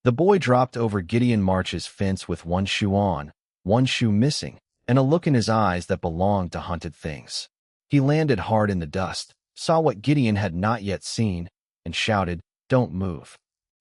The boy dropped over Gideon March's fence with one shoe on, one shoe missing, and a look in his eyes that belonged to hunted things. He landed hard in the dust, saw what Gideon had not yet seen, and shouted, "Don't move."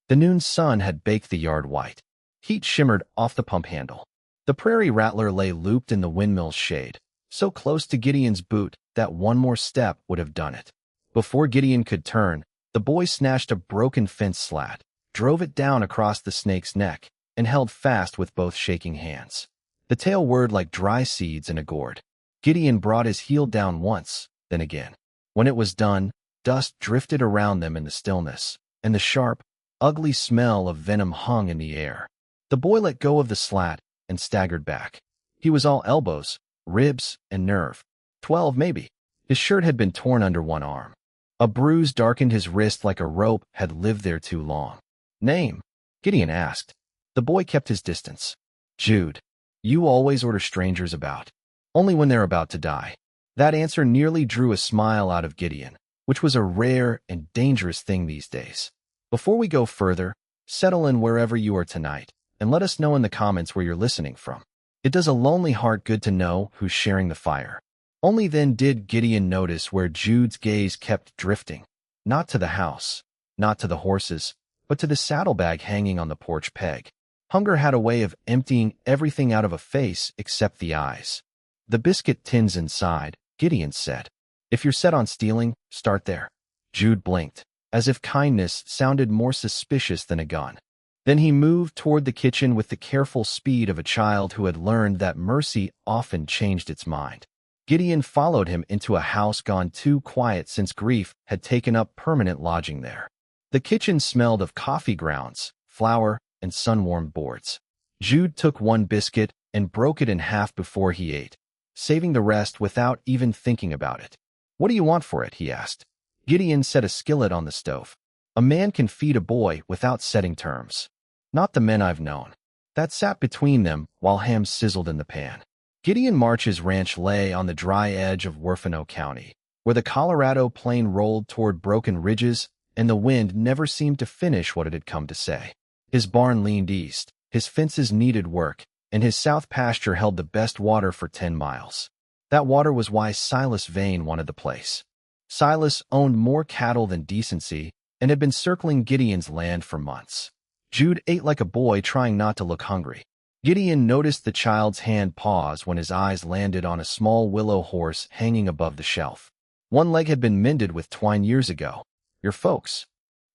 The noon sun had baked the yard white. Heat shimmered off the pump handle. The prairie rattler lay looped in the windmill's shade, so close to Gideon's boot that one more step would have done it. Before Gideon could turn, the boy snatched a broken fence slat, drove it down across the snake's neck, and held fast with both shaking hands. The tail whirred like dry seeds in a gourd. Gideon brought his heel down once, then again. When it was done, dust drifted around them in the stillness, and the sharp, ugly smell of venom hung in the air. The boy let go of the slat and staggered back. He was all elbows, ribs, and nerve. 12, maybe. His shirt had been torn under one arm. A bruise darkened his wrist like a rope had lived there too long. "Name?" Gideon asked. The boy kept his distance. "Jude. You always order strangers about. Only when they're about to die." That answer nearly drew a smile out of Gideon, which was a rare and dangerous thing these days. Before we go further, settle in wherever you are tonight, and let us know in the comments where you're listening from. It does a lonely heart good to know who's sharing the fire. Only then did Gideon notice where Jude's gaze kept drifting. Not to the house, not to the horses, but to the saddlebag hanging on the porch peg. Hunger had a way of emptying everything out of a face except the eyes. "The biscuit tin's inside," Gideon said. "If you're set on stealing, start there." Jude blinked, as if kindness sounded more suspicious than a gun. Then he moved toward the kitchen with the careful speed of a child who had learned that mercy often changed its mind. Gideon followed him into a house gone too quiet since grief had taken up permanent lodging there. The kitchen smelled of coffee grounds, flour, and sun-warmed boards. Jude took one biscuit and broke it in half before he ate, saving the rest without even thinking about it. "What do you want for it?" he asked. Gideon set a skillet on the stove. "A man can feed a boy without setting terms. Not the men I've known." That sat between them while ham sizzled in the pan. Gideon March's ranch lay on the dry edge of Orphaned County, where the Colorado plain rolled toward broken ridges and the wind never seemed to finish what it had come to say. His barn leaned east, his fences needed work, and his south pasture held the best water for 10 miles. That water was why Silas Vane wanted the place. Silas owned more cattle than decency and had been circling Gideon's land for months. Jude ate like a boy, trying not to look hungry. Gideon noticed the child's hand pause when his eyes landed on a small willow horse hanging above the shelf. One leg had been mended with twine years ago. "Your folks?"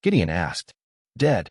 Gideon asked. "Dead."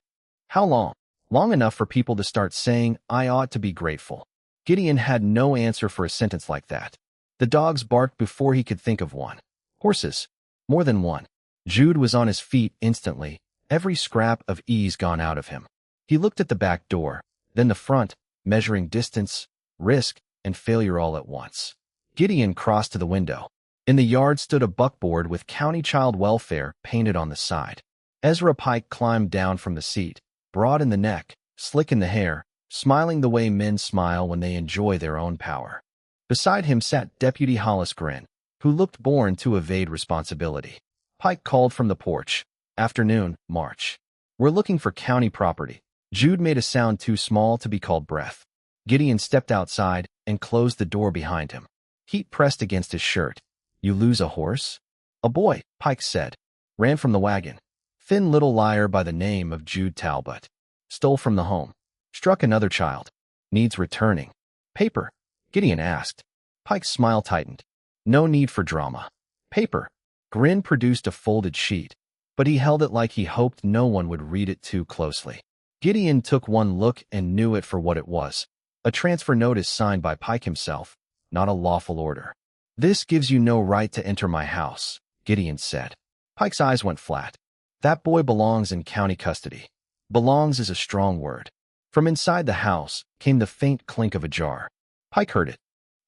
"How long?" "Long enough for people to start saying, 'I ought to be grateful.'" Gideon had no answer for a sentence like that. The dogs barked before he could think of one. Horses. More than one. Jude was on his feet instantly, every scrap of ease gone out of him. He looked at the back door, then the front, measuring distance, risk, and failure all at once. Gideon crossed to the window. In the yard stood a buckboard with County Child Welfare painted on the side. Ezra Pike climbed down from the seat, broad in the neck, slick in the hair, smiling the way men smile when they enjoy their own power. Beside him sat Deputy Hollis Grin, who looked born to evade responsibility. Pike called from the porch. "Afternoon, March. We're looking for county property." Jude made a sound too small to be called breath. Gideon stepped outside and closed the door behind him. Heat pressed against his shirt. "You lose a horse?" "A boy," Pike said. "Ran from the wagon. Thin little liar by the name of Jude Talbot. Stole from the home. Struck another child. Needs returning." "Paper?" Gideon asked. Pike's smile tightened. "No need for drama." "Paper." Grin produced a folded sheet, but he held it like he hoped no one would read it too closely. Gideon took one look and knew it for what it was. A transfer notice signed by Pike himself, not a lawful order. "This gives you no right to enter my house," Gideon said. Pike's eyes went flat. "That boy belongs in county custody." Belongs is a strong word. From inside the house came the faint clink of a jar. Pike heard it.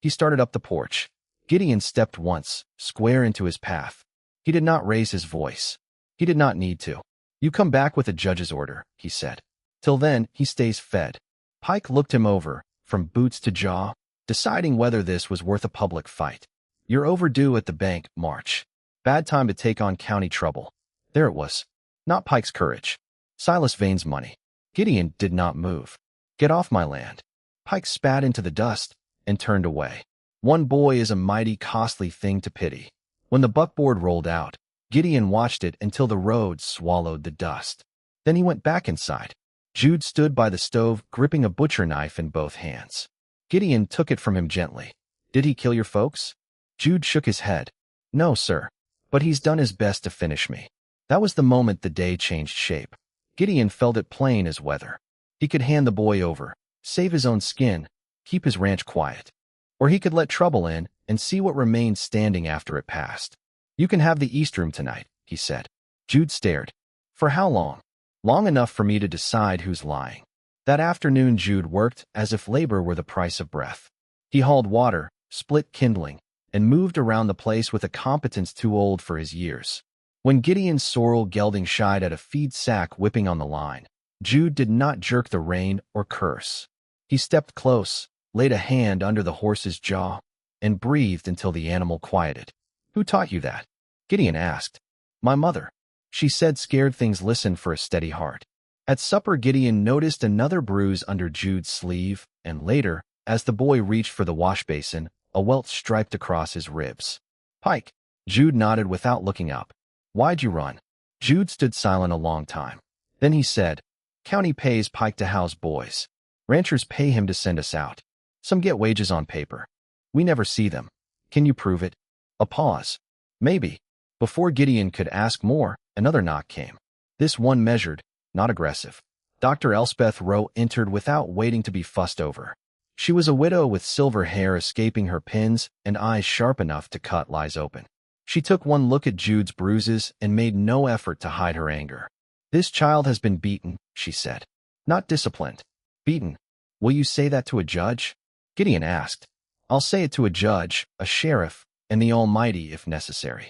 He started up the porch. Gideon stepped once, square into his path. He did not raise his voice. He did not need to. "You come back with a judge's order," he said. "Till then, he stays fed." Pike looked him over, from boots to jaw, deciding whether this was worth a public fight. "You're overdue at the bank, March. Bad time to take on county trouble." There it was. Not Pike's courage. Silas Vane's money. Gideon did not move. Get off my land. Pike spat into the dust and turned away. One boy is a mighty costly thing to pity. When the buckboard rolled out, Gideon watched it until the road swallowed the dust. Then he went back inside. Jude stood by the stove, gripping a butcher knife in both hands. Gideon took it from him gently. Did he kill your folks? Jude shook his head. No, sir. But he's done his best to finish me. That was the moment the day changed shape. Gideon felt it plain as weather. He could hand the boy over, save his own skin, keep his ranch quiet. Or he could let trouble in and see what remained standing after it passed. You can have the East Room tonight, he said. Jude stared. For how long? Long enough for me to decide who's lying. That afternoon Jude worked as if labor were the price of breath. He hauled water, split kindling, and moved around the place with a competence too old for his years. When Gideon's sorrel gelding shied at a feed sack whipping on the line, Jude did not jerk the rein or curse. He stepped close, laid a hand under the horse's jaw, and breathed until the animal quieted. Who taught you that? Gideon asked. My mother. She said scared things listen for a steady heart. At supper, Gideon noticed another bruise under Jude's sleeve, and later, as the boy reached for the wash basin, a welt striped across his ribs. Pike. Jude nodded without looking up. Why'd you run? Jude stood silent a long time. Then he said, County pays Pike to house boys. Ranchers pay him to send us out. Some get wages on paper. We never see them. Can you prove it? A pause. Maybe. Before Gideon could ask more, another knock came. This one measured, not aggressive. Dr. Elspeth Rowe entered without waiting to be fussed over. She was a widow with silver hair escaping her pins and eyes sharp enough to cut lies open. She took one look at Jude's bruises and made no effort to hide her anger. This child has been beaten, she said. Not disciplined. Beaten. Will you say that to a judge? Gideon asked. I'll say it to a judge, a sheriff, and the Almighty if necessary.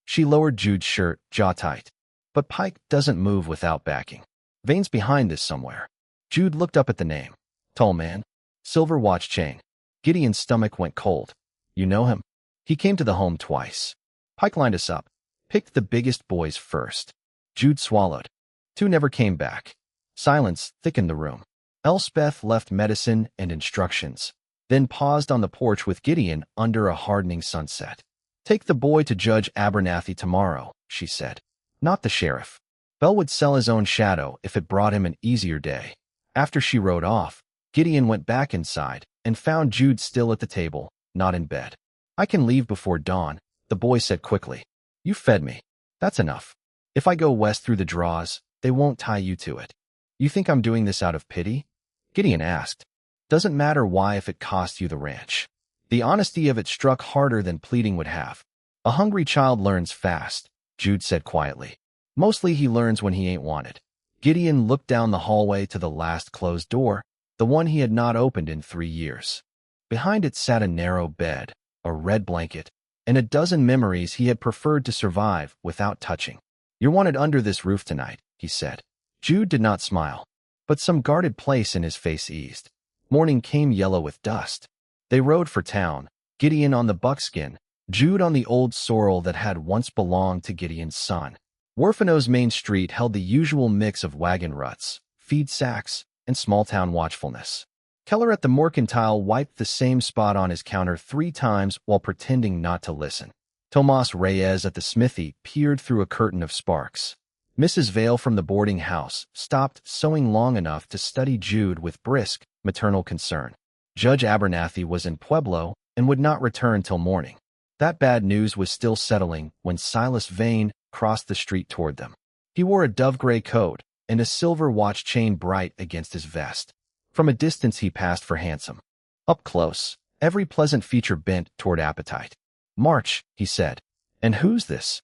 She lowered Jude's shirt, jaw tight. But Pike doesn't move without backing. Veins behind this somewhere. Jude looked up at the name. Tall man. Silver watch chain. Gideon's stomach went cold. You know him? He came to the home twice. Pike lined us up. Picked the biggest boys first. Jude swallowed. Two never came back. Silence thickened the room. Elspeth left medicine and instructions, then paused on the porch with Gideon under a hardening sunset. Take the boy to Judge Abernathy tomorrow, she said. Not the sheriff. Bell would sell his own shadow if it brought him an easier day. After she rode off, Gideon went back inside and found Jude still at the table, not in bed. I can leave before dawn, the boy said quickly. You fed me. That's enough. If I go west through the draws, they won't tie you to it. You think I'm doing this out of pity? Gideon asked. Doesn't matter why if it costs you the ranch. The honesty of it struck harder than pleading would have. A hungry child learns fast, Jude said quietly. Mostly he learns when he ain't wanted. Gideon looked down the hallway to the last closed door, the one he had not opened in 3 years. Behind it sat a narrow bed, a red blanket, and a dozen memories he had preferred to survive without touching. You're wanted under this roof tonight, he said. Jude did not smile, but some guarded place in his face eased. Morning came yellow with dust. They rode for town, Gideon on the buckskin, Jude on the old sorrel that had once belonged to Gideon's son. Orphaned's main street held the usual mix of wagon ruts, feed sacks, and small-town watchfulness. Keller at the mercantile wiped the same spot on his counter 3 times while pretending not to listen. Tomas Reyes at the smithy peered through a curtain of sparks. Mrs. Vale from the boarding house stopped sewing long enough to study Jude with brisk, maternal concern. Judge Abernathy was in Pueblo and would not return till morning. That bad news was still settling when Silas Vane crossed the street toward them. He wore a dove-gray coat and a silver watch chain bright against his vest. From a distance he passed for handsome. Up close, every pleasant feature bent toward appetite. March, he said. And who's this?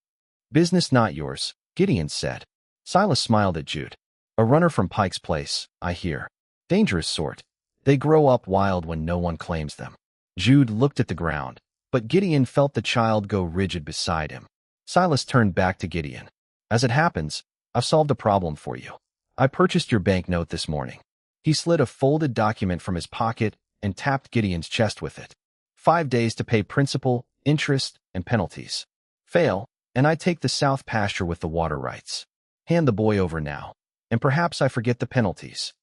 Business not yours, Gideon said. Silas smiled at Jude. A runner from Pike's place, I hear. Dangerous sort. They grow up wild when no one claims them. Jude looked at the ground, but Gideon felt the child go rigid beside him. Silas turned back to Gideon. As it happens, I've solved a problem for you. I purchased your banknote this morning. He slid a folded document from his pocket and tapped Gideon's chest with it. 5 days to pay principal, interest, and penalties. Fail, and I take the south pasture with the water rights. Hand the boy over now. And perhaps I forget the penalties.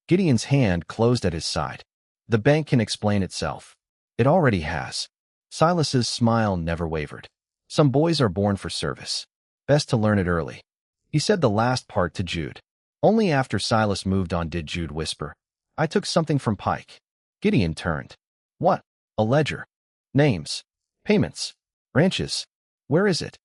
Gideon's hand closed at his side. The bank can explain itself. It already has. Silas's smile never wavered. Some boys are born for service. Best to learn it early. He said the last part to Jude. Only after Silas moved on did Jude whisper, I took something from Pike. Gideon turned. What? A ledger. Names. Payments. Branches. Where is it?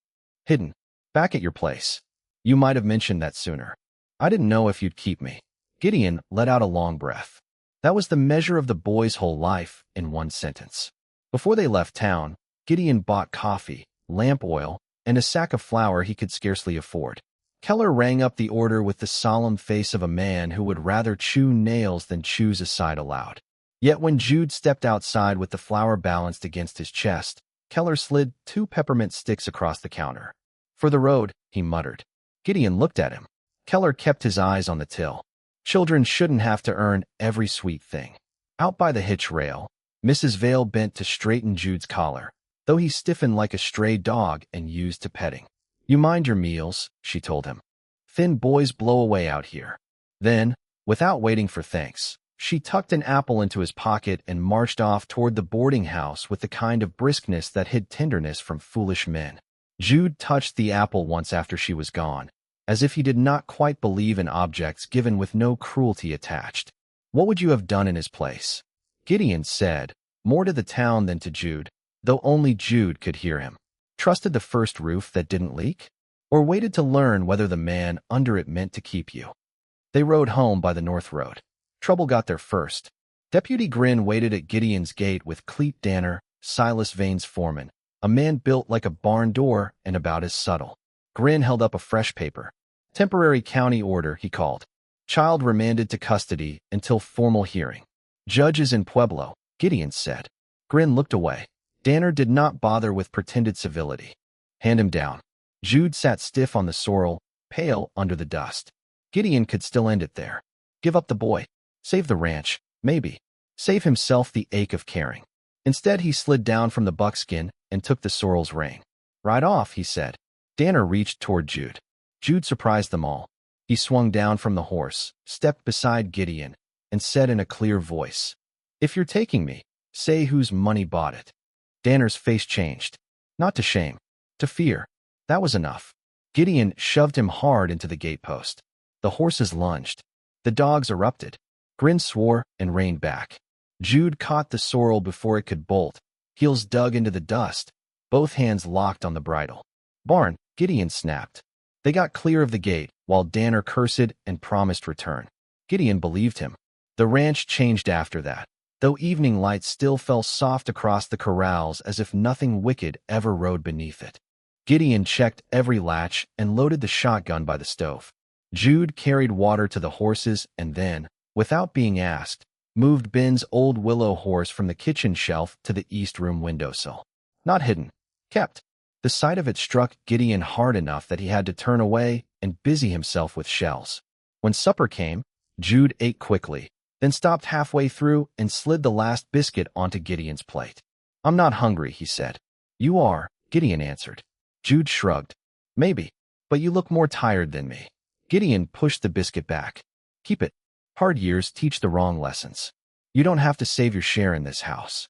Hidden. Back at your place. You might have mentioned that sooner. I didn't know if you'd keep me. Gideon let out a long breath. That was the measure of the boy's whole life in one sentence. Before they left town, Gideon bought coffee, lamp oil, and a sack of flour he could scarcely afford. Keller rang up the order with the solemn face of a man who would rather chew nails than choose a side aloud. Yet when Jude stepped outside with the flour balanced against his chest, Keller slid 2 peppermint sticks across the counter. For the road, he muttered. Gideon looked at him. Keller kept his eyes on the till. Children shouldn't have to earn every sweet thing. Out by the hitch rail, Mrs. Vale bent to straighten Jude's collar, though he stiffened like a stray dog and used to petting. You mind your meals, she told him. Thin boys blow away out here. Then, without waiting for thanks, she tucked an apple into his pocket and marched off toward the boarding house with the kind of briskness that hid tenderness from foolish men. Jude touched the apple once after she was gone, as if he did not quite believe in objects given with no cruelty attached. What would you have done in his place? Gideon said, more to the town than to Jude, though only Jude could hear him. Trusted the first roof that didn't leak? Or waited to learn whether the man under it meant to keep you? They rode home by the North Road. Trouble got there first. Deputy Grin waited at Gideon's gate with Cleet Danner, Silas Vane's foreman, a man built like a barn door and about as subtle. Grin held up a fresh paper. Temporary county order, he called. Child remanded to custody until formal hearing. Judges in Pueblo, Gideon said. Grin looked away. Danner did not bother with pretended civility. Hand him down. Jude sat stiff on the sorrel, pale under the dust. Gideon could still end it there. Give up the boy. Save the ranch, maybe. Save himself the ache of caring. Instead, he slid down from the buckskin and took the sorrel's rein. Ride off, he said. Danner reached toward Jude. Jude surprised them all. He swung down from the horse, stepped beside Gideon, and said in a clear voice, If you're taking me, say whose money bought it. Danner's face changed. Not to shame, to fear. That was enough. Gideon shoved him hard into the gatepost. The horses lunged. The dogs erupted. Grin swore and reined back. Jude caught the sorrel before it could bolt, heels dug into the dust, both hands locked on the bridle. Barn, Gideon snapped. They got clear of the gate, while Danner cursed and promised return. Gideon believed him. The ranch changed after that, though evening light still fell soft across the corrals as if nothing wicked ever rode beneath it. Gideon checked every latch and loaded the shotgun by the stove. Jude carried water to the horses and then, without being asked, moved Ben's old willow horse from the kitchen shelf to the east room windowsill. Not hidden. Kept. The sight of it struck Gideon hard enough that he had to turn away and busy himself with shells. When supper came, Jude ate quickly, then stopped halfway through and slid the last biscuit onto Gideon's plate. I'm not hungry, he said. You are, Gideon answered. Jude shrugged. Maybe, but you look more tired than me. Gideon pushed the biscuit back. Keep it. Hard years teach the wrong lessons. You don't have to save your share in this house.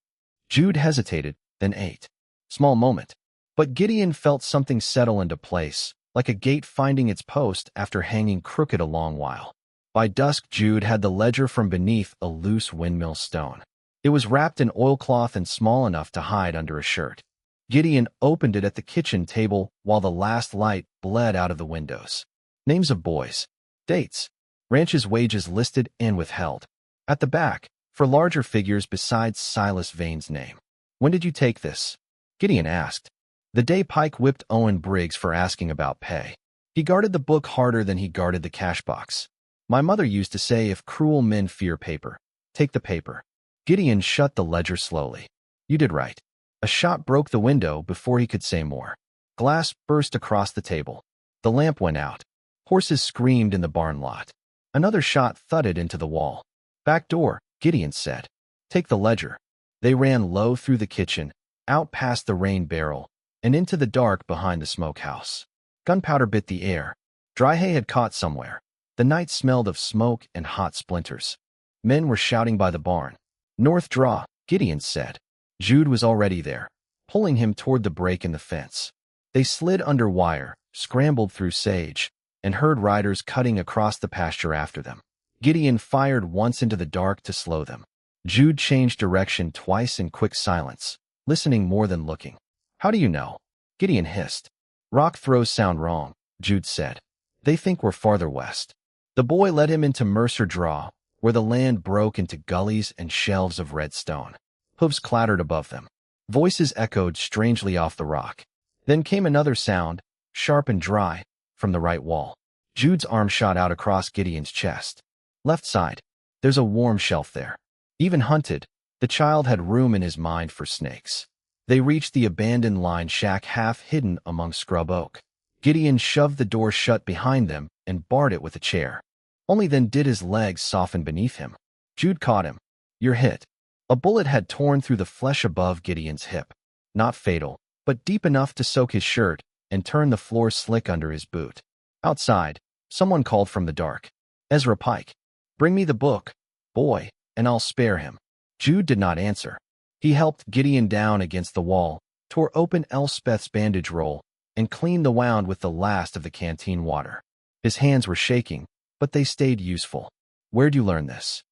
Jude hesitated, then ate. Small moment. But Gideon felt something settle into place, like a gate finding its post after hanging crooked a long while. By dusk, Jude had the ledger from beneath a loose windmill stone. It was wrapped in oilcloth and small enough to hide under a shirt. Gideon opened it at the kitchen table while the last light bled out of the windows. Names of boys. Dates. Ranch's wages listed and withheld. At the back, for larger figures besides Silas Vane's name. When did you take this? Gideon asked. The day Pike whipped Owen Briggs for asking about pay. He guarded the book harder than he guarded the cash box. My mother used to say if cruel men fear paper, take the paper. Gideon shut the ledger slowly. You did right. A shot broke the window before he could say more. Glass burst across the table. The lamp went out. Horses screamed in the barn lot. Another shot thudded into the wall. Back door, Gideon said. Take the ledger. They ran low through the kitchen, out past the rain barrel, and into the dark behind the smokehouse. Gunpowder bit the air. Dry hay had caught somewhere. The night smelled of smoke and hot splinters. Men were shouting by the barn. "North draw," Gideon said. Jude was already there, pulling him toward the break in the fence. They slid under wire, scrambled through sage, and heard riders cutting across the pasture after them. Gideon fired once into the dark to slow them. Jude changed direction twice in quick silence, listening more than looking. "How do you know?" Gideon hissed. "Rock throws sound wrong," Jude said. "They think we're farther west." The boy led him into Mercer Draw, where the land broke into gullies and shelves of red stone. Hooves clattered above them. Voices echoed strangely off the rock. Then came another sound, sharp and dry, from the right wall. Jude's arm shot out across Gideon's chest. "Left side. There's a warm shelf there." Even hunted, the child had room in his mind for snakes. They reached the abandoned line shack half hidden among scrub oak. Gideon shoved the door shut behind them and barred it with a chair. Only then did his legs soften beneath him. Jude caught him. "You're hit." A bullet had torn through the flesh above Gideon's hip. Not fatal, but deep enough to soak his shirt and turn the floor slick under his boot. Outside, someone called from the dark. "Ezra Pike. Bring me the book, boy, and I'll spare him." Jude did not answer. He helped Gideon down against the wall, tore open Elspeth's bandage roll, and cleaned the wound with the last of the canteen water. His hands were shaking, but they stayed useful. "Where'd you learn this?"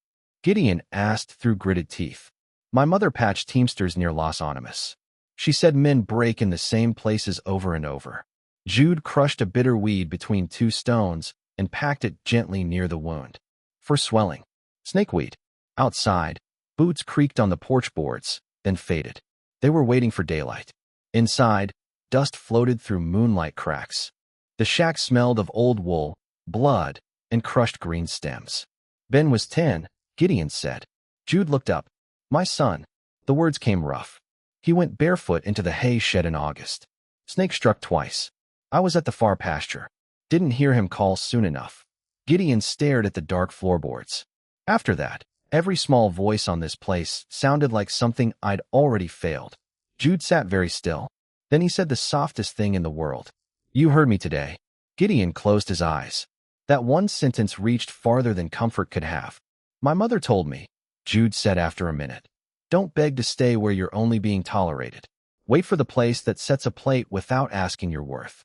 Gideon asked through gritted teeth. "My mother patched teamsters near Los Animas. She said men break in the same places over and over." Jude crushed a bitter weed between two stones and packed it gently near the wound. "For swelling." "Snakeweed." Outside, boots creaked on the porch boards, then faded. They were waiting for daylight. Inside, dust floated through moonlight cracks. The shack smelled of old wool, blood, and crushed green stems. "Ben was 10, Gideon said. Jude looked up. "My son." The words came rough. "He went barefoot into the hay shed in August. Snake struck twice. I was at the far pasture. Didn't hear him call soon enough." Gideon stared at the dark floorboards. "After that, every small voice on this place sounded like something I'd already failed." Jude sat very still. Then he said the softest thing in the world. "You heard me today." Gideon closed his eyes. That one sentence reached farther than comfort could have. "My mother told me," Jude said after a minute. "Don't beg to stay where you're only being tolerated. Wait for the place that sets a plate without asking your worth."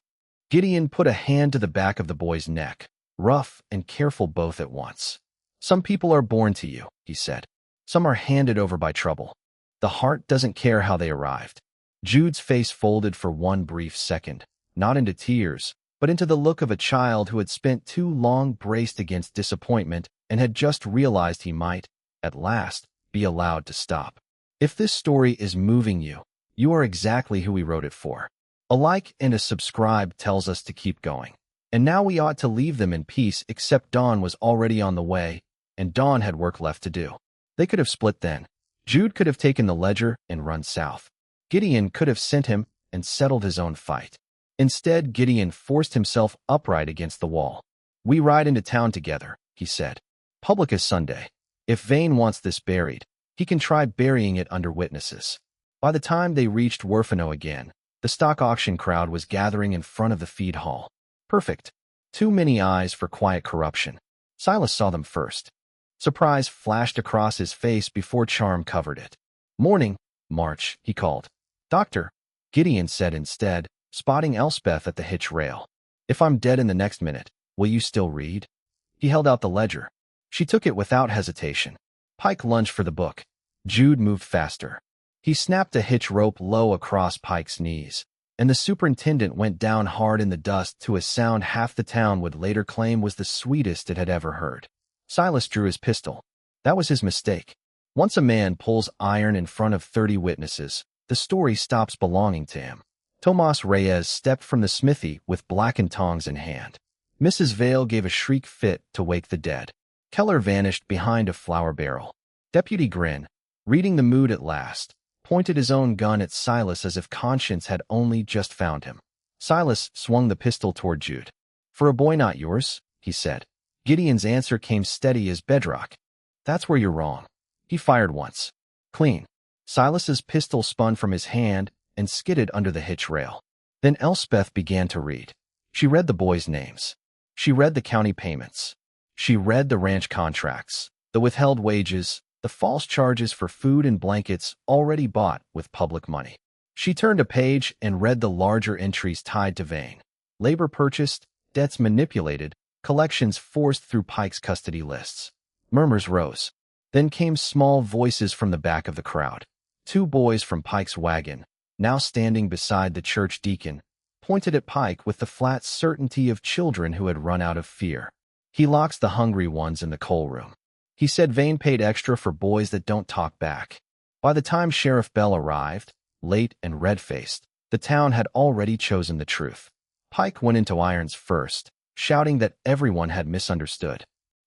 Gideon put a hand to the back of the boy's neck, rough and careful both at once. "Some people are born to you," he said. "Some are handed over by trouble. The heart doesn't care how they arrived." Jude's face folded for one brief second, not into tears, but into the look of a child who had spent too long braced against disappointment and had just realized he might, at last, be allowed to stop. If this story is moving you, you are exactly who we wrote it for. A like and a subscribe tells us to keep going. And now we ought to leave them in peace, except Dawn was already on the way, and Dawn had work left to do. They could have split then. Jude could have taken the ledger and run south. Gideon could have sent him and settled his own fight. Instead, Gideon forced himself upright against the wall. "We ride into town together," he said. "Public is Sunday. If Vane wants this buried, he can try burying it under witnesses." By the time they reached Orphaned again, the stock auction crowd was gathering in front of the feed hall. Perfect. Too many eyes for quiet corruption. Silas saw them first. Surprise flashed across his face before charm covered it. "Morning, March," he called. "Doctor," Gideon said instead, spotting Elspeth at the hitch rail. "If I'm dead in the next minute, will you still read?" He held out the ledger. She took it without hesitation. Pike lunged for the book. Jude moved faster. He snapped a hitch rope low across Pike's knees, and the superintendent went down hard in the dust to a sound half the town would later claim was the sweetest it had ever heard. Silas drew his pistol. That was his mistake. Once a man pulls iron in front of 30 witnesses, the story stops belonging to him. Tomas Reyes stepped from the smithy with blackened tongs in hand. Mrs. Vale gave a shriek fit to wake the dead. Keller vanished behind a flour barrel. Deputy Grin, reading the mood at last, pointed his own gun at Silas as if conscience had only just found him. Silas swung the pistol toward Jude. "For a boy not yours," he said. Gideon's answer came steady as bedrock. "That's where you're wrong." He fired once. Clean. Silas's pistol spun from his hand and skidded under the hitch rail. Then Elspeth began to read. She read the boys' names. She read the county payments. She read the ranch contracts, the withheld wages, the false charges for food and blankets already bought with public money. She turned a page and read the larger entries tied to Vane. Labor purchased, debts manipulated, collections forced through Pike's custody lists. Murmurs rose. Then came small voices from the back of the crowd. Two boys from Pike's wagon, now standing beside the church deacon, pointed at Pike with the flat certainty of children who had run out of fear. He locks the hungry ones in the coal room. He said Vane paid extra for boys that don't talk back. By the time Sheriff Bell arrived, late and red-faced, the town had already chosen the truth. Pike went into irons first, shouting that everyone had misunderstood.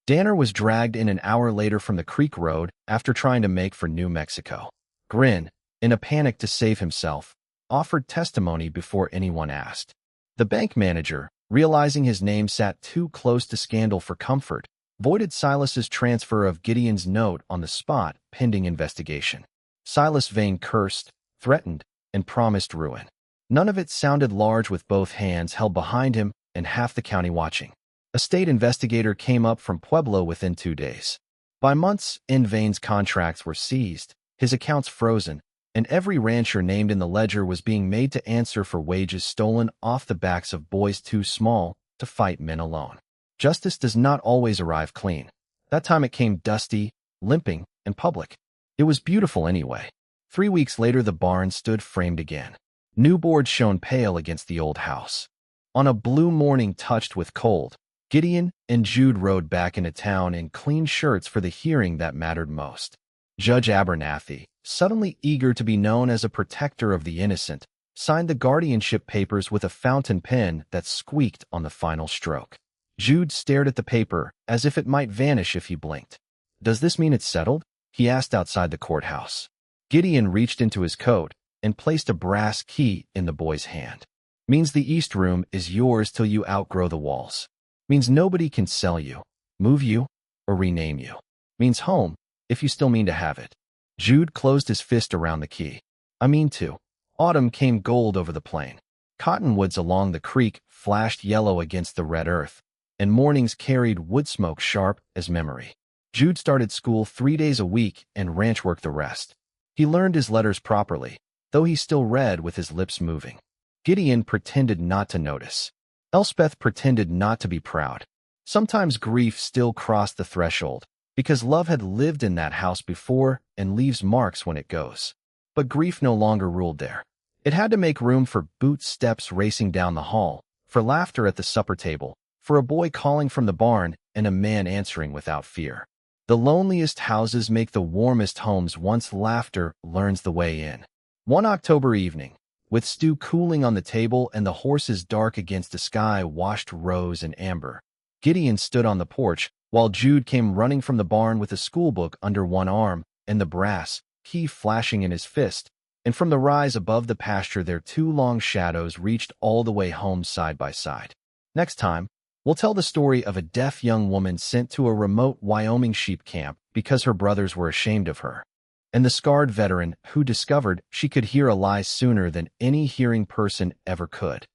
Danner was dragged in an hour later from the creek road after trying to make for New Mexico. Grin, in a panic to save himself, offered testimony before anyone asked. The bank manager, realizing his name sat too close to scandal for comfort, voided Silas's transfer of Gideon's note on the spot pending investigation. Silas Vane cursed, threatened, and promised ruin. None of it sounded large with both hands held behind him and half the county watching. A state investigator came up from Pueblo within 2 days. By months, Vane's contracts were seized, his accounts frozen, and every rancher named in the ledger was being made to answer for wages stolen off the backs of boys too small to fight men alone. Justice does not always arrive clean. That time it came dusty, limping, and public. It was beautiful anyway. 3 weeks later the barn stood framed again. New boards shone pale against the old house. On a blue morning touched with cold, Gideon and Jude rode back into town in clean shirts for the hearing that mattered most. Judge Abernathy, suddenly eager to be known as a protector of the innocent, signed the guardianship papers with a fountain pen that squeaked on the final stroke. Jude stared at the paper as if it might vanish if he blinked. "Does this mean it's settled?" he asked outside the courthouse. Gideon reached into his coat and placed a brass key in the boy's hand. "Means the East Room is yours till you outgrow the walls. Means nobody can sell you, move you, or rename you. Means home, if you still mean to have it." Jude closed his fist around the key. "I mean to." Autumn came gold over the plain. Cottonwoods along the creek flashed yellow against the red earth, and mornings carried wood smoke sharp as memory. Jude started school 3 days a week and ranch work the rest. He learned his letters properly, though he still read with his lips moving. Gideon pretended not to notice. Elspeth pretended not to be proud. Sometimes grief still crossed the threshold, because love had lived in that house before and leaves marks when it goes. But grief no longer ruled there. It had to make room for boot steps racing down the hall, for laughter at the supper table, for a boy calling from the barn and a man answering without fear. The loneliest houses make the warmest homes once laughter learns the way in. One October evening, with stew cooling on the table and the horses dark against a sky washed rose and amber, Gideon stood on the porch while Jude came running from the barn with a schoolbook under one arm and the brass key flashing in his fist, and from the rise above the pasture their two long shadows reached all the way home side by side. Next time, we'll tell the story of a deaf young woman sent to a remote Wyoming sheep camp because her brothers were ashamed of her, and the scarred veteran who discovered she could hear a lie sooner than any hearing person ever could.